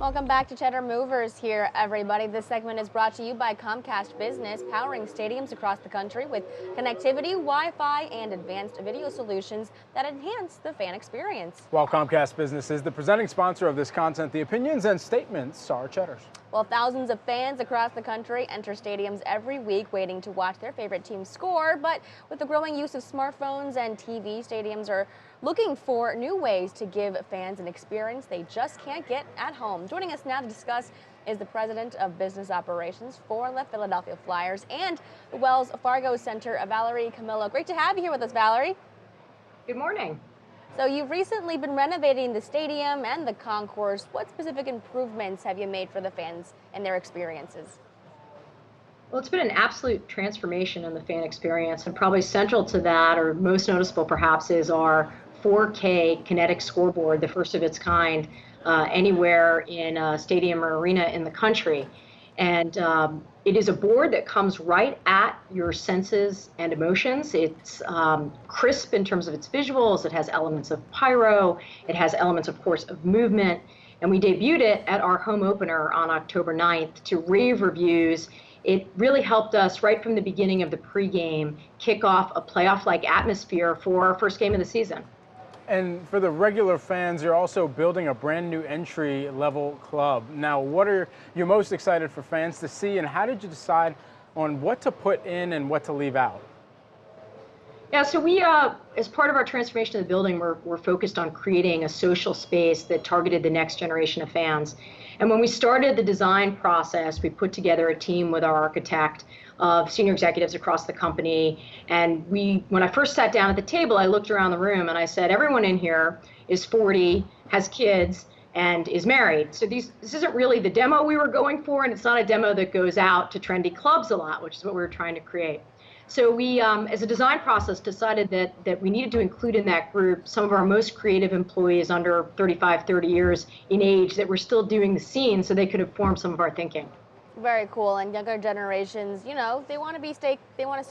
Welcome back to Cheddar Movers here, everybody. This segment is brought to you by Comcast Business, powering stadiums across the country with connectivity, Wi-Fi, and advanced video solutions that enhance the fan experience. While Comcast Business is the presenting sponsor of this content, the opinions and statements are Cheddar's. Well, thousands of fans across the country enter stadiums every week waiting to watch their favorite team score. But with the growing use of smartphones and TV, stadiums are looking for new ways to give fans an experience they just can't get at home. Joining us now to discuss is the president of business operations for the Philadelphia Flyers and the Wells Fargo Center, Valerie Camillo. Great to have you here with us, Valerie. Good morning. So you've recently been renovating the stadium and the concourse. What specific improvements have you made for the fans and their experiences? Well, it's been an absolute transformation in the fan experience, and probably central to that, or most noticeable perhaps, is our 4K kinetic scoreboard, the first of its kind anywhere in a stadium or arena in the country. And it is a board that comes right at your senses and emotions. It's crisp in terms of its visuals. It has elements of pyro. It has elements, of course, of movement. And we debuted it at our home opener on October 9th to rave reviews. It really helped us right from the beginning of the pregame kick off a playoff-like atmosphere for our first game of the season. And for the regular fans, you're also building a brand new entry-level club. Now, what are you most excited for fans to see, and how did you decide on what to put in and what to leave out? Yeah, so we, as part of our transformation of the building, we're focused on creating a social space that targeted the next generation of fans. And when we started the design process, we put together a team with our architect of senior executives across the company. And when I first sat down at the table, I looked around the room and I said, everyone in here is 40, has kids, and is married. So this isn't really the demo we were going for, and it's not a demo that goes out to trendy clubs a lot, which is what we were trying to create. So we, as a design process, decided that we needed to include in that group some of our most creative employees under 35, 30 years in age that were still doing the scene so they could inform some of our thinking. Very cool. And younger generations, you know, they want to stay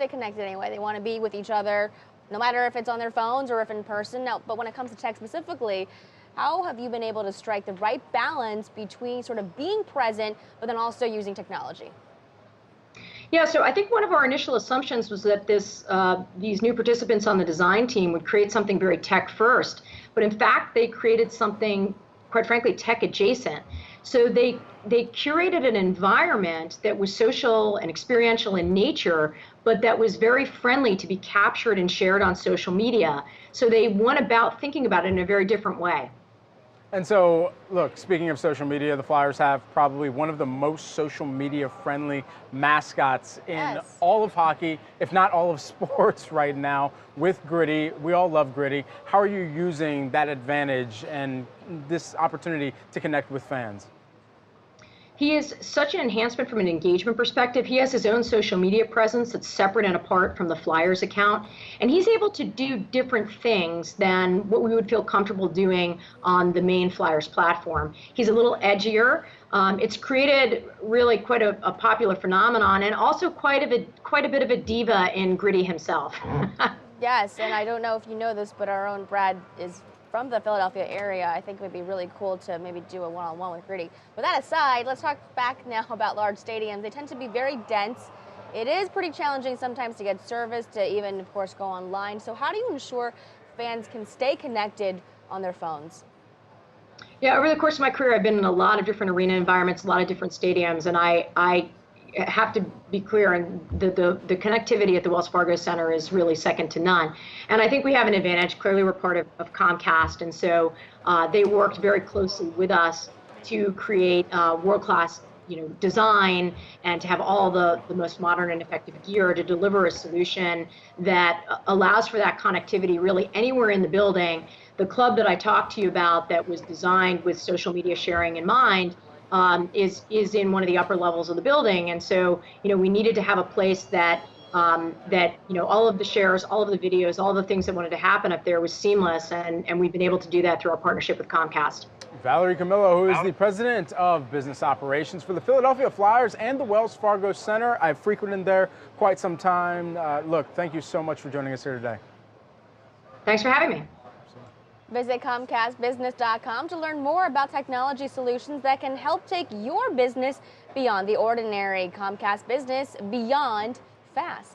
connected anyway. They want to be with each other, no matter if it's on their phones or if in person. Now, but when it comes to tech specifically, how have you been able to strike the right balance between sort of being present, but then also using technology? Yeah, so I think one of our initial assumptions was that these new participants on the design team would create something very tech first, but in fact they created something, quite frankly, tech adjacent. So they curated an environment that was social and experiential in nature, but that was very friendly to be captured and shared on social media. So they went about thinking about it in a very different way. And so, look, speaking of social media, the Flyers have probably one of the most social media friendly mascots in all of hockey, if not all of sports right now, with Gritty. We all love Gritty. How are you using that advantage and this opportunity to connect with fans? He is such an enhancement from an engagement perspective. He has his own social media presence that's separate and apart from the Flyers account. And he's able to do different things than what we would feel comfortable doing on the main Flyers platform. He's a little edgier. It's created really quite a popular phenomenon, and also quite a bit of a diva in Gritty himself. Yes, and I don't know if you know this, but our own Brad is from the Philadelphia area. I think it would be really cool to maybe do a one-on-one with Gritty. With that aside, let's talk back now about large stadiums. They tend to be very dense. It is pretty challenging sometimes to get service, to even, of course, go online. So how do you ensure fans can stay connected on their phones? Yeah, over the course of my career, I've been in a lot of different arena environments, a lot of different stadiums, and I have to be clear, and the connectivity at the Wells Fargo Center is really second to none. And I think we have an advantage. Clearly, we're part of Comcast, and so they worked very closely with us to create world-class, design and to have all the most modern and effective gear to deliver a solution that allows for that connectivity really anywhere in the building. The club that I talked to you about that was designed with social media sharing in mind is in one of the upper levels of the building, and so we needed to have a place that all of the shares, all of the videos, all the things that wanted to happen up there was seamless, and we've been able to do that through our partnership with Comcast. Valerie Camillo, who is the president of business operations for the Philadelphia Flyers and the Wells Fargo Center. I've frequented there quite some time. Look, thank you so much for joining us here today. Thanks for having me. Visit ComcastBusiness.com to learn more about technology solutions that can help take your business beyond the ordinary. Comcast Business, beyond fast.